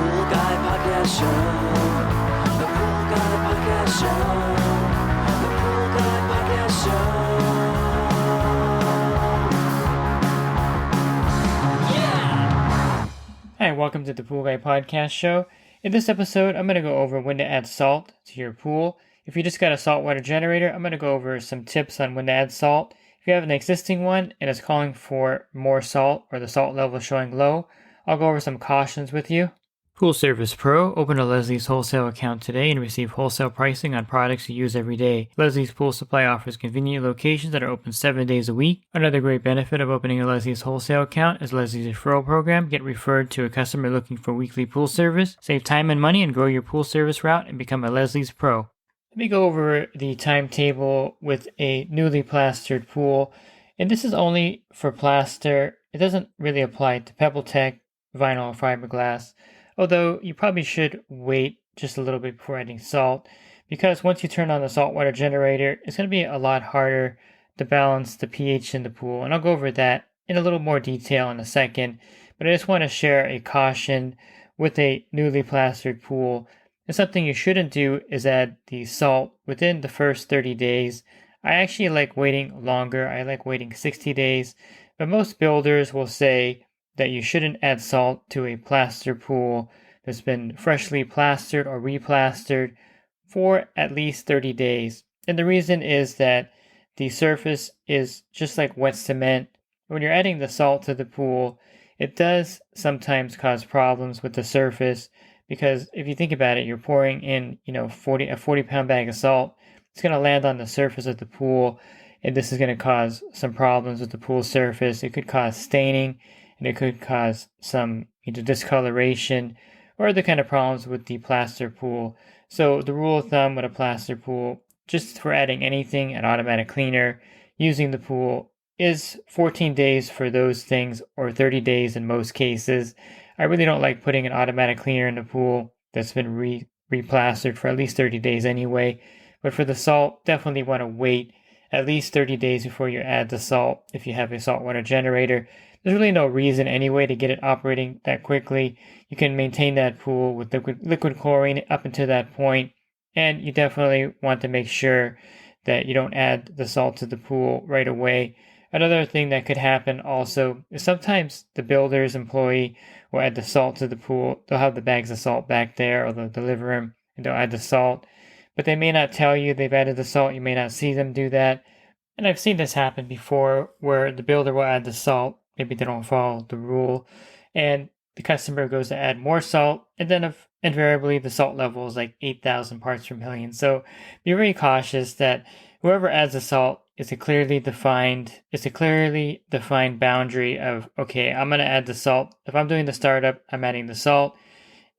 Pool Guy Podcast Show. The Pool Guy Podcast Show. The Pool Guy Podcast Show. Yeah! Hi, welcome to the Pool Guy Podcast Show. In this episode, I'm going to go over when to add salt to your pool. If you just got a saltwater generator, I'm going to go over some tips on when to add salt. If you have an existing one and it's calling for more salt or the salt level is showing low, I'll go over some cautions with you. Pool Service Pro. Open a Leslie's wholesale account today and receive wholesale pricing on products you use every day. Leslie's Pool Supply offers convenient locations that are open 7 days a week. Another great benefit of opening a Leslie's wholesale account is Leslie's referral program. Get referred to a customer looking for weekly pool service. Save time and money and grow your pool service route and become a Leslie's Pro. Let me go over the timetable with a newly plastered pool. And this is only for plaster. It doesn't really apply to PebbleTech, vinyl, or fiberglass. Although you probably should wait just a little bit before adding salt, because once you turn on the saltwater generator, it's going to be a lot harder to balance the pH in the pool. And I'll go over that in a little more detail in a second. But I just want to share a caution with a newly plastered pool. And something you shouldn't do is add the salt within the first 30 days. I actually like waiting longer. I like waiting 60 days. But most builders will say that you shouldn't add salt to a plaster pool that's been freshly plastered or replastered for at least 30 days. And the reason is that the surface is just like wet cement. When you're adding the salt to the pool, it does sometimes cause problems with the surface. Because if you think about it, you're pouring in, a 40-pound bag of salt. It's going to land on the surface of the pool, and this is going to cause some problems with the pool surface. It could cause staining, and it could cause some discoloration, or other kind of problems with the plaster pool. So the rule of thumb with a plaster pool, just for adding anything, an automatic cleaner, using the pool, is 14 days for those things, or 30 days in most cases. I really don't like putting an automatic cleaner in the pool that's been replastered for at least 30 days anyway. But for the salt, definitely want to wait at least 30 days before you add the salt if you have a saltwater generator. There's really no reason anyway to get it operating that quickly. You can maintain that pool with liquid chlorine up until that point, and you definitely want to make sure that you don't add the salt to the pool right away. Another thing that could happen also is sometimes the builder's employee will add the salt to the pool. They'll have the bags of salt back there, or they'll deliver them and they'll add the salt. But they may not tell you they've added the salt. You may not see them do that. And I've seen this happen before where the builder will add the salt. Maybe they don't follow the rule. And the customer goes to add more salt. And then invariably the salt level is like 8,000 parts per million. So be very cautious that whoever adds the salt, it's a clearly defined boundary of, okay, I'm going to add the salt. If I'm doing the startup, I'm adding the salt.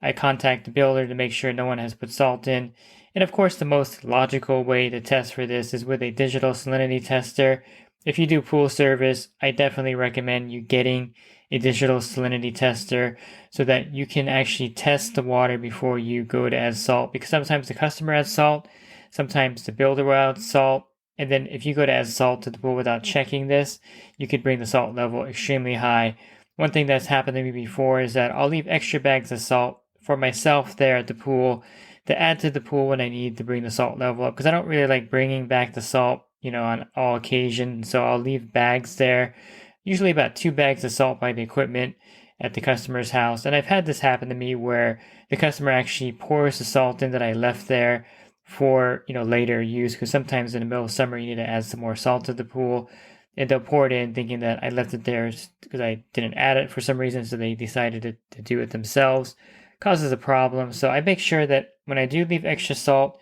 I contact the builder to make sure no one has put salt in. And of course, the most logical way to test for this is with a digital salinity tester. If you do pool service, I definitely recommend you getting a digital salinity tester so that you can actually test the water before you go to add salt. Because sometimes the customer adds salt, sometimes the builder will add salt. And then if you go to add salt to the pool without checking this, you could bring the salt level extremely high. One thing that's happened to me before is that I'll leave extra bags of salt for myself there at the pool to add to the pool when I need to bring the salt level up. Because I don't really like bringing back the salt, on all occasions. So I'll leave bags there, usually about 2 bags of salt by the equipment at the customer's house. And I've had this happen to me where the customer actually pours the salt in that I left there for later use, because sometimes in the middle of summer you need to add some more salt to the pool, and they'll pour it in thinking that I left it there because I didn't add it for some reason, so they decided to do it themselves. Causes a problem. So I make sure that when I do leave extra salt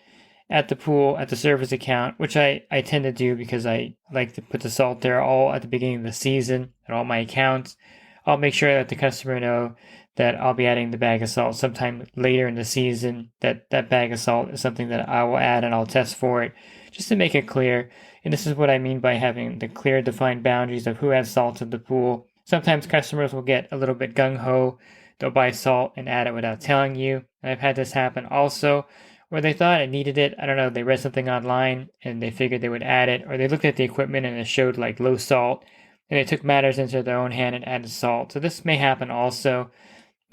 at the pool, at the service account, which I tend to do because I like to put the salt there all at the beginning of the season at all my accounts, I'll make sure that the customer know that I'll be adding the bag of salt sometime later in the season, that bag of salt is something that I will add and I'll test for it, just to make it clear. And this is what I mean by having the clear defined boundaries of who adds salt to the pool. Sometimes customers will get a little bit gung-ho. They'll buy salt and add it without telling you. And I've had this happen also, where they thought I needed it. I don't know, they read something online and they figured they would add it, or they looked at the equipment and it showed like low salt, and they took matters into their own hand and added salt. So this may happen also.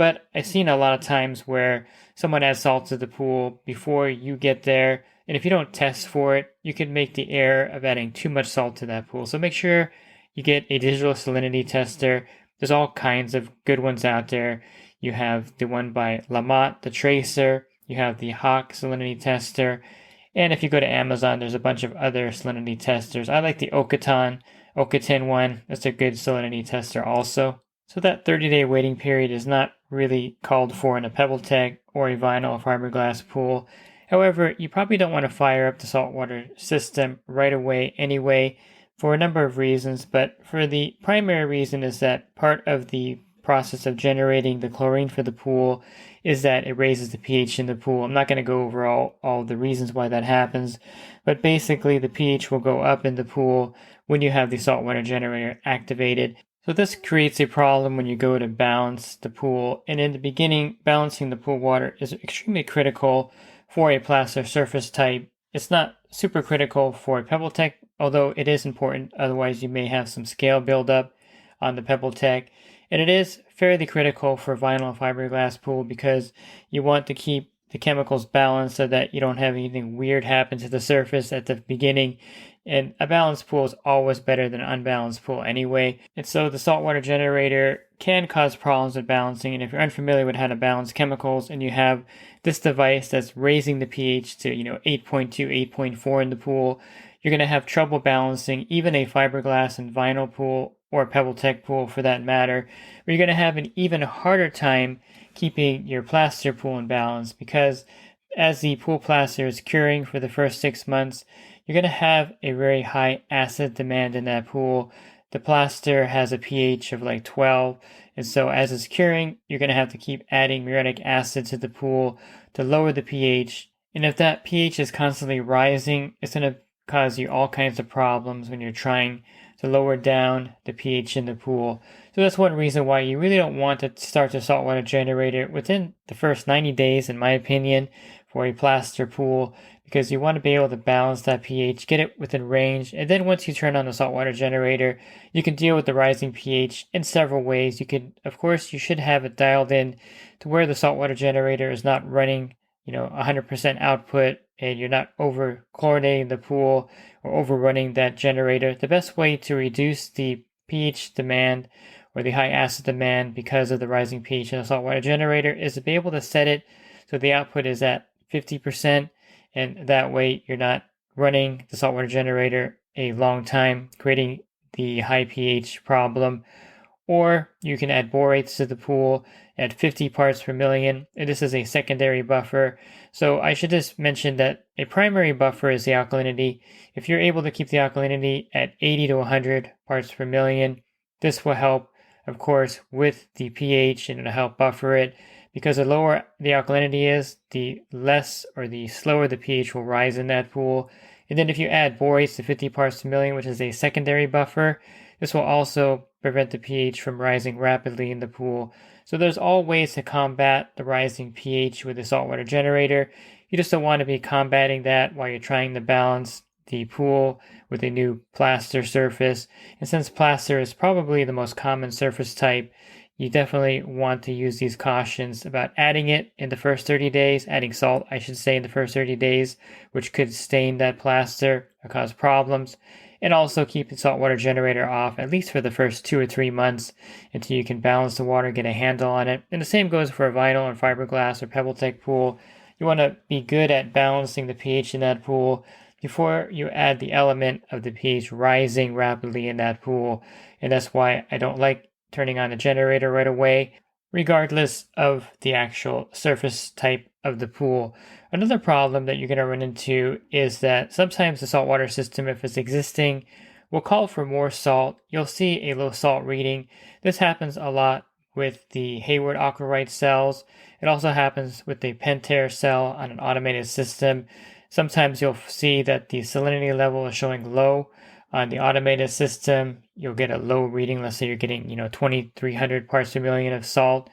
But I've seen a lot of times where someone adds salt to the pool before you get there, and if you don't test for it, you can make the error of adding too much salt to that pool. So make sure you get a digital salinity tester. There's all kinds of good ones out there. You have the one by Lamont, the Tracer. You have the Hawk salinity tester. And if you go to Amazon, there's a bunch of other salinity testers. I like the Okatin one. That's a good salinity tester also. So that 30-day waiting period is not really called for in a PebbleTech or a vinyl or fiberglass pool. However, you probably don't want to fire up the saltwater system right away anyway for a number of reasons, but for the primary reason is that part of the process of generating the chlorine for the pool is that it raises the pH in the pool. I'm not going to go over all the reasons why that happens, but basically the pH will go up in the pool when you have the saltwater generator activated. So this creates a problem when you go to balance the pool. And in the beginning, balancing the pool water is extremely critical for a plaster surface type. It's not super critical for a PebbleTech, although it is important. Otherwise, you may have some scale buildup on the PebbleTech. And it is fairly critical for vinyl fiberglass pool because you want to keep the chemicals balanced so that you don't have anything weird happen to the surface at the beginning. And a balanced pool is always better than an unbalanced pool anyway. And so the saltwater generator can cause problems with balancing. And if you're unfamiliar with how to balance chemicals and you have this device that's raising the pH to 8.2, 8.4 in the pool, you're going to have trouble balancing even a fiberglass and vinyl pool or a PebbleTech pool for that matter, where you're going to have an even harder time keeping your plaster pool in balance because as the pool plaster is curing for the first 6 months, you're going to have a very high acid demand in that pool. The plaster has a pH of like 12, and so as it's curing, you're going to have to keep adding muriatic acid to the pool to lower the pH. And if that pH is constantly rising, it's going to cause you all kinds of problems when you're trying to lower down the pH in the pool. So that's one reason why you really don't want to start the saltwater generator within the first 90 days, in my opinion, for a plaster pool, because you want to be able to balance that pH, get it within range, and then once you turn on the saltwater generator, you can deal with the rising pH in several ways. You should have it dialed in to where the saltwater generator is not running 100% output and you're not over chlorinating the pool or overrunning that generator. The best way to reduce the pH demand or the high acid demand because of the rising pH in the saltwater generator is to be able to set it so the output is at 50%, and that way you're not running the saltwater generator a long time, creating the high pH problem. Or you can add borates to the pool at 50 parts per million. And this is a secondary buffer. So I should just mention that a primary buffer is the alkalinity. If you're able to keep the alkalinity at 80 to 100 parts per million, this will help, of course, with the pH, and it'll help buffer it. Because the lower the alkalinity is, the less or the slower the pH will rise in that pool. And then if you add borates to 50 parts per million, which is a secondary buffer, this will also prevent the pH from rising rapidly in the pool. So there's all ways to combat the rising pH with the saltwater generator. You just don't want to be combating that while you're trying to balance the pool with a new plaster surface. And since plaster is probably the most common surface type, you definitely want to use these cautions about adding it in the first 30 days, adding salt, I should say, in the first 30 days, which could stain that plaster or cause problems. And also keep the saltwater generator off at least for the first 2 or 3 months until you can balance the water, get a handle on it. And the same goes for a vinyl or fiberglass or PebbleTech pool. You want to be good at balancing the pH in that pool before you add the element of the pH rising rapidly in that pool. And that's why I don't like turning on the generator right away, regardless of the actual surface type of the pool. Another problem that you're going to run into is that sometimes the saltwater system, if it's existing, will call for more salt. You'll see a low salt reading. This happens a lot with the Hayward Aquarite cells. It also happens with the Pentair cell on an automated system. Sometimes you'll see that the salinity level is showing low. On the automated system, you'll get a low reading. Let's say you're getting 2,300 parts per million of salt,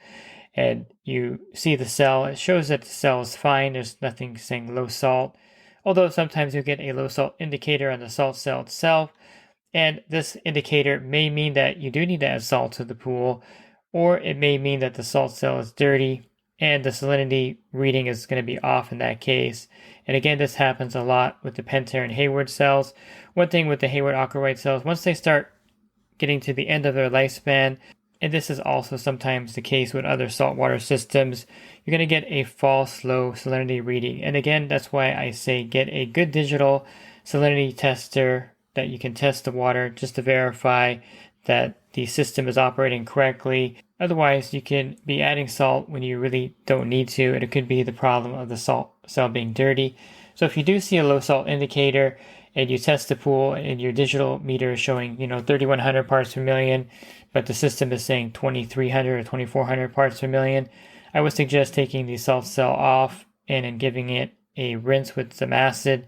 and you see the cell. It shows that the cell is fine. There's nothing saying low salt. Although sometimes you get a low salt indicator on the salt cell itself, and this indicator may mean that you do need to add salt to the pool, or it may mean that the salt cell is dirty and the salinity reading is going to be off in that case. And again, this happens a lot with the Pentair and Hayward cells. One thing with the Hayward Aquarite cells, once they start getting to the end of their lifespan, and this is also sometimes the case with other saltwater systems, you're going to get a false low salinity reading. And again, that's why I say get a good digital salinity tester that you can test the water just to verify that the system is operating correctly. Otherwise, you can be adding salt when you really don't need to, and it could be the problem of the salt cell being dirty. So if you do see a low salt indicator and you test the pool and your digital meter is showing, 3,100 parts per million, but the system is saying 2,300 or 2,400 parts per million, I would suggest taking the salt cell off and then giving it a rinse with some acid.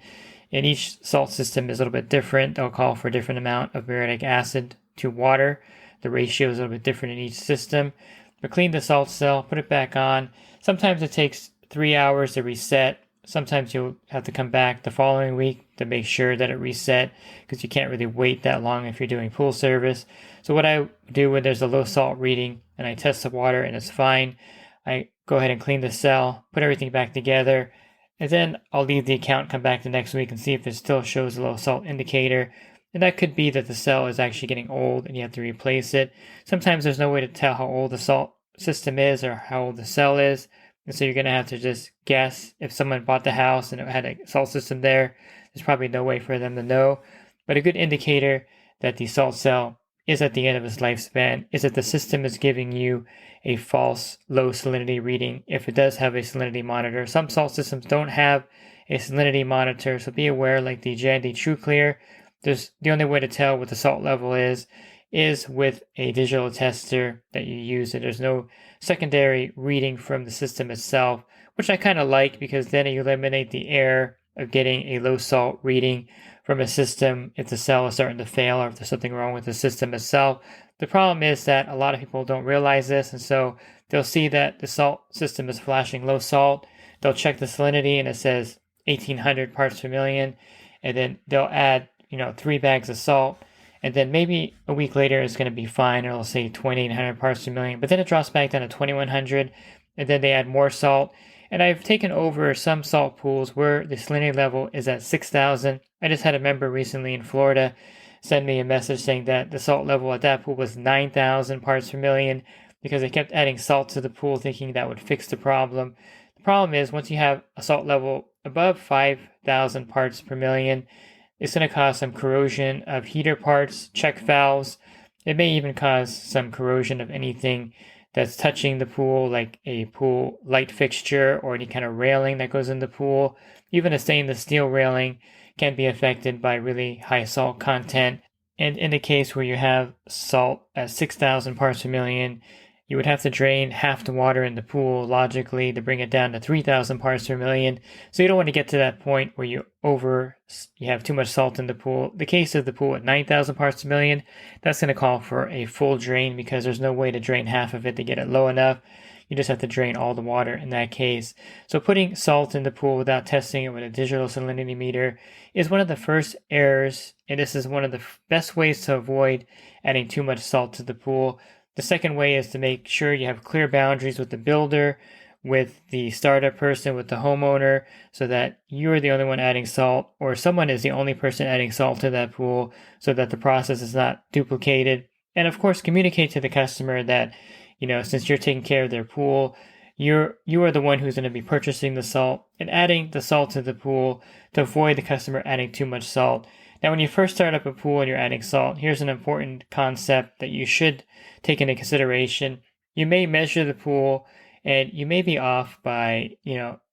And each salt system is a little bit different. They'll call for a different amount of muriatic acid to water. The ratio is a little bit different in each system. But clean the salt cell, put it back on. Sometimes it takes 3 hours to reset. Sometimes you'll have to come back the following week to make sure that it reset, because you can't really wait that long if you're doing pool service. So what I do when there's a low salt reading and I test the water and it's fine, I go ahead and clean the cell, put everything back together, and then I'll leave the account, come back the next week and see if it still shows a low salt indicator. And that could be that the cell is actually getting old and you have to replace it. Sometimes there's no way to tell how old the salt system is or how old the cell is. And so you're going to have to just guess. If someone bought the house and it had a salt system there, there's probably no way for them to know. But a good indicator that the salt cell is at the end of its lifespan is that the system is giving you a false low salinity reading if it does have a salinity monitor. Some salt systems don't have a salinity monitor, so be aware, like the Jandy TrueClear, the only way to tell what the salt level is with a digital tester that you use. And there's no secondary reading from the system itself, which I kind of like, because then you eliminate the error of getting a low salt reading from a system if the cell is starting to fail or if there's something wrong with the system itself. The problem is that a lot of people don't realize this, and so they'll see that the salt system is flashing low salt. They'll check the salinity and it says 1,800 parts per million, and then they'll add 3 bags of salt, and then maybe a week later it's going to be fine, or it'll say 2,800 parts per million, but then it drops back down to 2,100, and then they add more salt. And I've taken over some salt pools where the salinity level is at 6,000. I just had a member recently in Florida send me a message saying that the salt level at that pool was 9,000 parts per million, because they kept adding salt to the pool thinking that would fix the problem. The problem is, once you have a salt level above 5,000 parts per million, it's going to cause some corrosion of heater parts, check valves. It may even cause some corrosion of anything that's touching the pool, like a pool light fixture or any kind of railing that goes in the pool. Even a stainless steel railing can be affected by really high salt content. And in the case where you have salt at 6,000 parts per million, you would have to drain half the water in the pool logically to bring it down to 3,000 parts per million. So you don't want to get to that point where you have too much salt in the pool. The case of the pool at 9,000 parts per million, that's going to call for a full drain, because there's no way to drain half of it to get it low enough. You just have to drain all the water in that case. So putting salt in the pool without testing it with a digital salinity meter is one of the first errors, and this is one of the best ways to avoid adding too much salt to the pool. The second way is to make sure you have clear boundaries with the builder, with the startup person, with the homeowner, so that you're the only one adding salt, or someone is the only person adding salt to that pool, so that the process is not duplicated. And of course, communicate to the customer that, since you're taking care of their pool, you are the one who's going to be purchasing the salt and adding the salt to the pool to avoid the customer adding too much salt. Now, when you first start up a pool and you're adding salt, here's an important concept that you should take into consideration. You may measure the pool and you may be off by,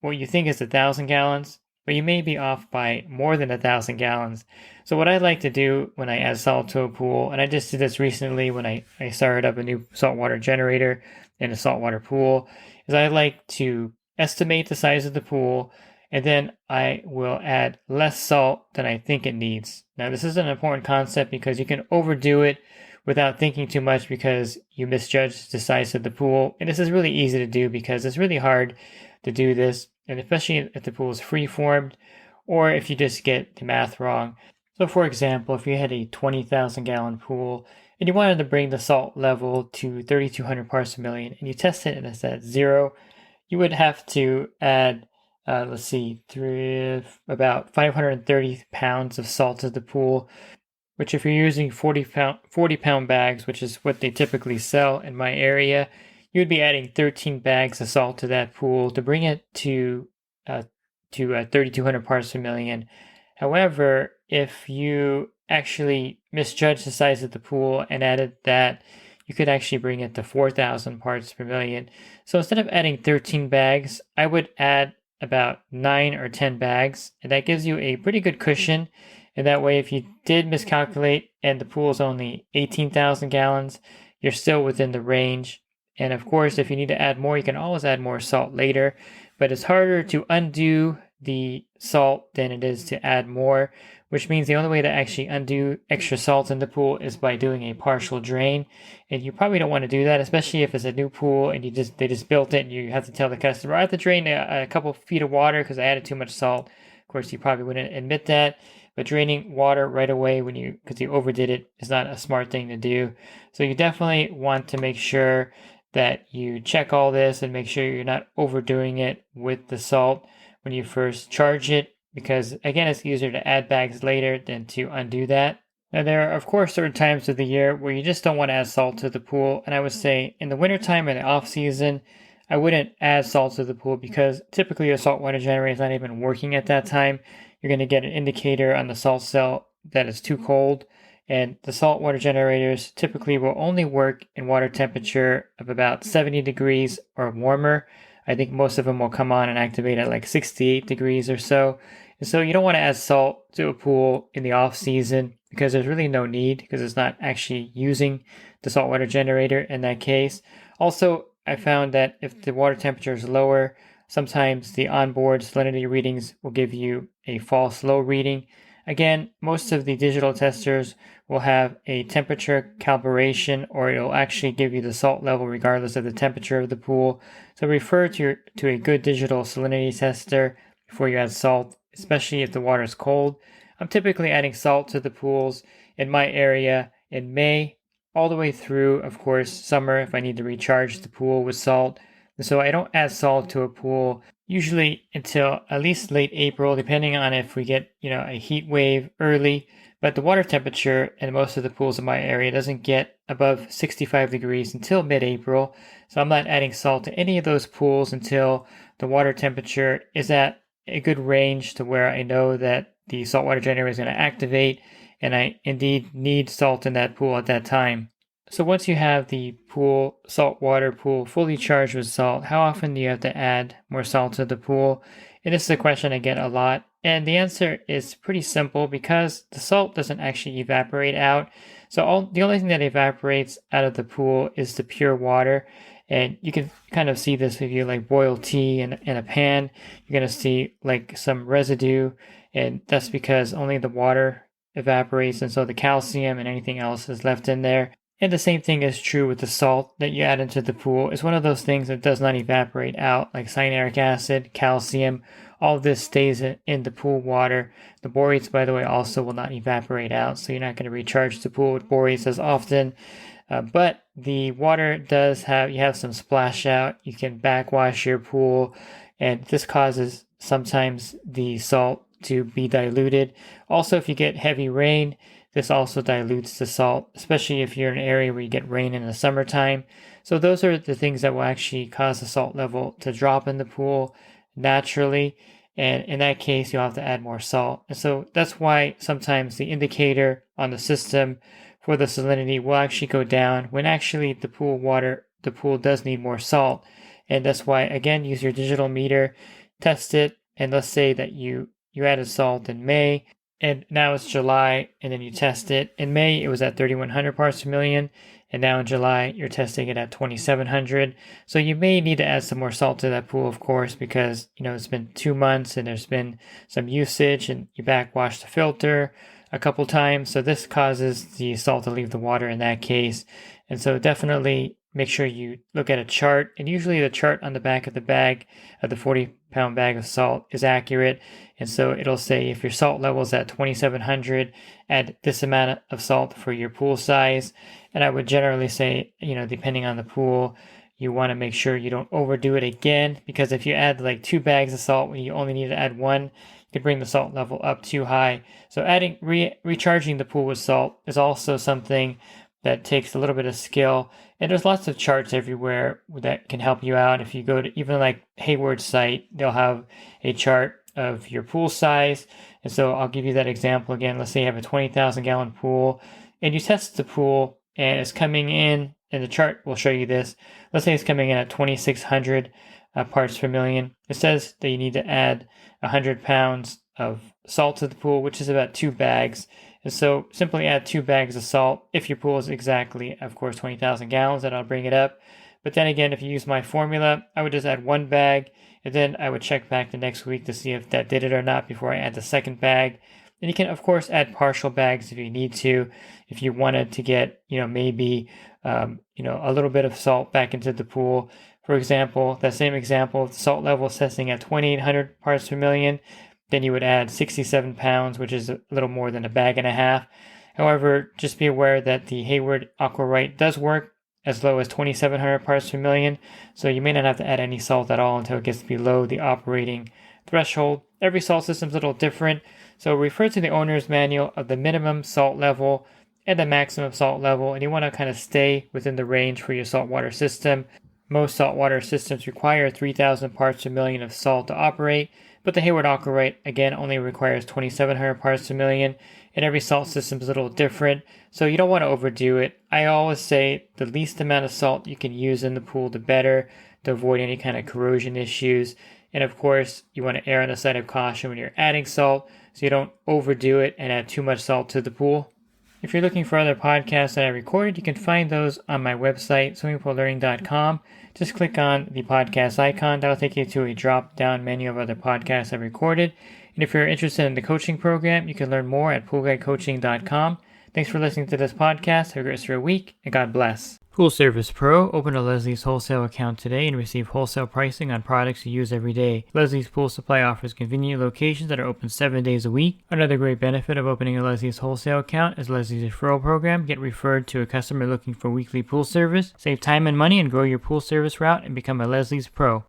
what you think is 1,000 gallons, but you may be off by more than 1,000 gallons. So what I like to do when I add salt to a pool, and I just did this recently when I started up a new saltwater generator in a saltwater pool, is I like to estimate the size of the pool, and then I will add less salt than I think it needs. Now, this is an important concept because you can overdo it without thinking too much because you misjudge the size of the pool. And this is really easy to do because it's really hard to do this, and especially if the pool is free-formed or if you just get the math wrong. So for example, if you had a 20,000 gallon pool and you wanted to bring the salt level to 3,200 parts per million, and you test it and it's at 0, you would have to add, let's see, about 530 pounds of salt to the pool, which if you're using 40 pound bags, which is what they typically sell in my area, you would be adding 13 bags of salt to that pool to bring it to 3,200 parts per million. However, if you actually misjudged the size of the pool and added that, you could actually bring it to 4,000 parts per million. So instead of adding 13 bags, I would add about 9 or 10 bags, and that gives you a pretty good cushion. And that way, if you did miscalculate and the pool is only 18,000 gallons, you're still within the range. And of course, if you need to add more, you can always add more salt later, but it's harder to undo the salt than it is to add more, which means the only way to actually undo extra salt in the pool is by doing a partial drain. And you probably don't want to do that, especially if it's a new pool and they just built it and you have to tell the customer, I have to drain a couple feet of water because I added too much salt. Of course, you probably wouldn't admit that, but draining water right away because you overdid it is not a smart thing to do. So you definitely want to make sure that you check all this and make sure you're not overdoing it with the salt when you first charge it, because again, it's easier to add bags later than to undo that. Now, there are, of course, certain times of the year where you just don't want to add salt to the pool, and I would say in the wintertime or the off season, I wouldn't add salt to the pool because typically your saltwater generator is not even working at that time. You're going to get an indicator on the salt cell that it's too cold, and the saltwater generators typically will only work in water temperature of about 70 degrees or warmer. I think most of them will come on and activate at like 68 degrees or so. And so you don't want to add salt to a pool in the off season because there's really no need, because it's not actually using the saltwater generator in that case. Also, I found that if the water temperature is lower, sometimes the onboard salinity readings will give you a false low reading. Again, most of the digital testers will have a temperature calibration, or it'll actually give you the salt level regardless of the temperature of the pool. So refer to a good digital salinity tester before you add salt, especially if the water is cold. I'm typically adding salt to the pools in my area in May, all the way through, of course, summer if I need to recharge the pool with salt. So I don't add salt to a pool usually until at least late April, depending on if we get, a heat wave early. But the water temperature in most of the pools in my area doesn't get above 65 degrees until mid-April. So I'm not adding salt to any of those pools until the water temperature is at a good range to where I know that the saltwater generator is going to activate and I indeed need salt in that pool at that time. So once you have the saltwater pool fully charged with salt, how often do you have to add more salt to the pool? And this is a question I get a lot. And the answer is pretty simple because the salt doesn't actually evaporate out. So the only thing that evaporates out of the pool is the pure water. And you can kind of see this if you boil tea in a pan. You're going to see some residue. And that's because only the water evaporates. And so the calcium and anything else is left in there. And the same thing is true with the salt that you add into the pool. It's one of those things that does not evaporate out, like cyanuric acid, calcium. All of this stays in the pool water. The borates, by the way, also will not evaporate out, so you're not going to recharge the pool with borates as often. But the water you have some splash out. You can backwash your pool, and this causes sometimes the salt to be diluted. Also, if you get heavy rain, this also dilutes the salt, especially if you're in an area where you get rain in the summertime. So those are the things that will actually cause the salt level to drop in the pool naturally. And in that case, you'll have to add more salt. And so that's why sometimes the indicator on the system for the salinity will actually go down when actually the pool does need more salt. And that's why, again, use your digital meter, test it, and let's say that you added salt in May, and now it's July, and then you test it. In May, it was at 3,100 parts per million, and now in July, you're testing it at 2,700. So you may need to add some more salt to that pool, of course, because, it's been 2 months and there's been some usage, and you backwash the filter a couple times. So this causes the salt to leave the water in that case. And so definitely make sure you look at a chart, and usually the chart on the back of the bag of the 40-pound bag of salt is accurate. And so it'll say if your salt level is at 2,700, add this amount of salt for your pool size. And I would generally say, depending on the pool, you want to make sure you don't overdo it again, because if you add like 2 bags of salt when you only need to add 1, you could bring the salt level up too high. So adding recharging the pool with salt is also something that takes a little bit of skill. And there's lots of charts everywhere that can help you out. If you go to even like Hayward's site, they'll have a chart of your pool size. And so I'll give you that example again. Let's say you have a 20,000 gallon pool and you test the pool and it's coming in, and the chart will show you this. Let's say it's coming in at 2,600 parts per million. It says that you need to add 100 pounds of salt to the pool, which is about 2 bags. And so simply add 2 bags of salt. If your pool is exactly, of course, 20,000 gallons, then I'll bring it up. But then again, if you use my formula, I would just add 1 bag, and then I would check back the next week to see if that did it or not before I add the second bag. And you can, of course, add partial bags if you need to. If you wanted to get, maybe, a little bit of salt back into the pool. For example, that same example, the salt level is testing at 2,800 parts per million. Then you would add 67 pounds, which is a little more than a bag and a half. However, just be aware that the Hayward Aquarite does work as low as 2,700 parts per million. So you may not have to add any salt at all until it gets below the operating threshold. Every salt system is a little different. So refer to the owner's manual of the minimum salt level and the maximum salt level, and you want to kind of stay within the range for your saltwater system. Most saltwater systems require 3,000 parts per million of salt to operate, but the Hayward Aquarite, again, only requires 2,700 parts per million, and every salt system is a little different, so you don't want to overdo it. I always say the least amount of salt you can use in the pool, the better, to avoid any kind of corrosion issues. And of course, you want to err on the side of caution when you're adding salt, so you don't overdo it and add too much salt to the pool. If you're looking for other podcasts that I recorded, you can find those on my website, swimmingpoollearning.com. Just click on the podcast icon. That'll take you to a drop-down menu of other podcasts I've recorded. And if you're interested in the coaching program, you can learn more at poolguidecoaching.com. Thanks for listening to this podcast. Have a great rest of your week, and God bless. Pool Service Pro. Open a Leslie's wholesale account today and receive wholesale pricing on products you use every day. Leslie's Pool Supply offers convenient locations that are open 7 days a week. Another great benefit of opening a Leslie's wholesale account is Leslie's referral program. Get referred to a customer looking for weekly pool service. Save time and money and grow your pool service route and become a Leslie's Pro.